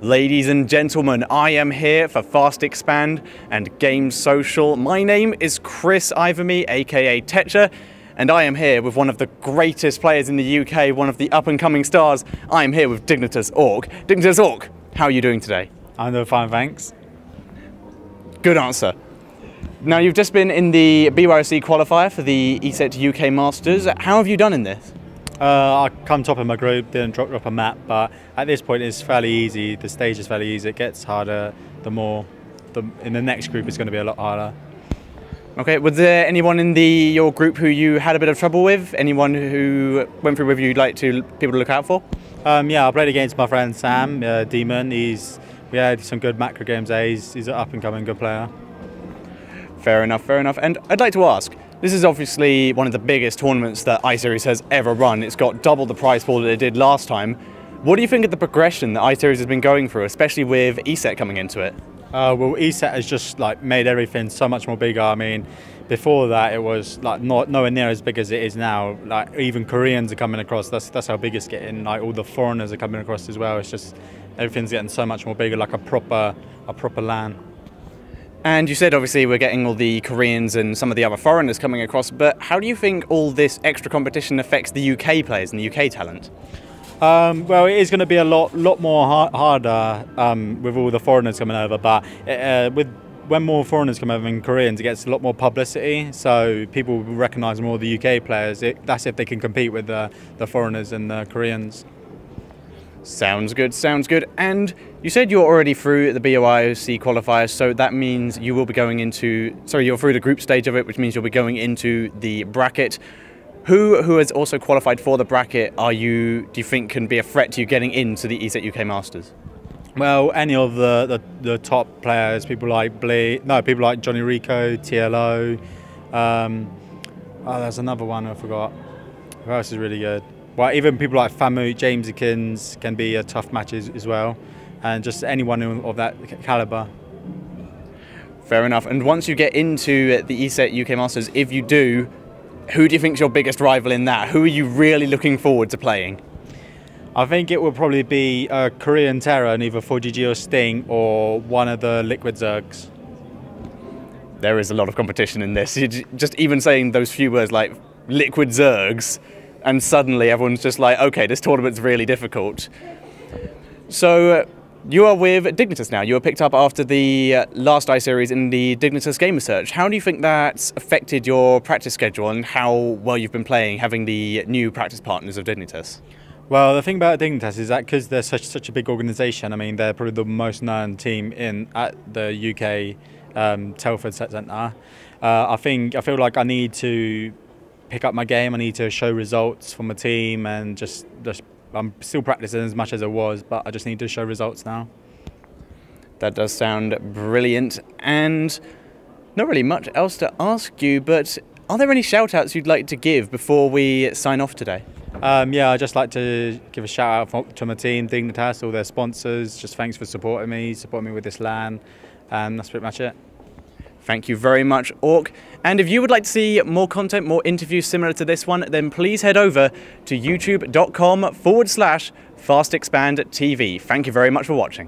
Ladies and gentlemen, I am here for Fast Expand and Game Social. My name is Chris Ivermee, aka Tetcher, and I am here with one of the greatest players in the UK, one of the up-and-coming stars. I am here with Dignitas Ourk. Dignitas Ourk, how are you doing today? I'm doing fine, thanks. Good answer. Now, you've just been in the BYOC qualifier for the ESET UK Masters. How have you done in this? I come top of my group, didn't drop a map, but at this point it's fairly easy. The stage is fairly easy. It gets harder in the next group it's going to be a lot harder. Okay, was there anyone in your group who you had a bit of trouble with? Anyone who went through with you you'd like people to look out for? Yeah, I played against my friend Sam, Demon. We had some good macro games there. He's an up-and-coming good player. Fair enough, fair enough. And I'd like to ask, this is obviously one of the biggest tournaments that iSeries has ever run. It's got double the prize pool that it did last time. What do you think of the progression that iSeries has been going through, especially with ESET coming into it? Well, ESET has just made everything so much more bigger. I mean, before that it was nowhere near as big as it is now. Even Koreans are coming across. That's how big it's getting. All the foreigners are coming across as well. It's just everything's getting so much more bigger, like a proper LAN. And you said obviously we're getting all the Koreans and some of the other foreigners coming across, but how do you think all this extra competition affects the UK players and the UK talent? Well, it is going to be a lot more harder with all the foreigners coming over, but when more foreigners come over and Koreans, it gets a lot more publicity, so people will recognise more the UK players. That's if they can compete with the foreigners and the Koreans. Sounds good, sounds good. And you said you're already through the BYOC qualifiers, so that means you will be going into, you're through the group stage of it, which means you'll be going into the bracket. Who has also qualified for the bracket do you think can be a threat to you getting into the ESET UK Masters? Well, any of the top players, people like people like Johnny Rico, TLO. There's another one I forgot. Who else is really good? Well, even people like Famu, Jamesykins can be a tough match as well, and just anyone of that calibre. Fair enough. And once you get into the ESET UK Masters, if you do, who do you think is your biggest rival in that? Who are you really looking forward to playing? I think it will probably be a Korean Terror and either 4GG or Sting or one of the Liquid Zergs. There is a lot of competition in this. Just even saying those few words like Liquid Zergs, and suddenly everyone's just like, okay, this tournament's really difficult. So you are with Dignitas now. You were picked up after the last iSeries in the Dignitas Game Research. How do you think that's affected your practice schedule and how well you've been playing, having the new practice partners of Dignitas? Well, the thing about Dignitas is that because they're such a big organisation, I mean, they're probably the most known team at the UK Telford Centre. I feel like I need to pick up my game. I need to show results for my team, and just I'm still practicing as much as I was, but I just need to show results now. That does sound brilliant, and not really much else to ask you, but are there any shout-outs you'd like to give before we sign off today? Yeah, I'd just like to give a shout-out to my team, Dignitas, all their sponsors. Just thanks for supporting me with this LAN, and that's pretty much it. Thank you very much, Ourk. And if you would like to see more content, more interviews similar to this one, then please head over to youtube.com/FastExpandTV. Thank you very much for watching.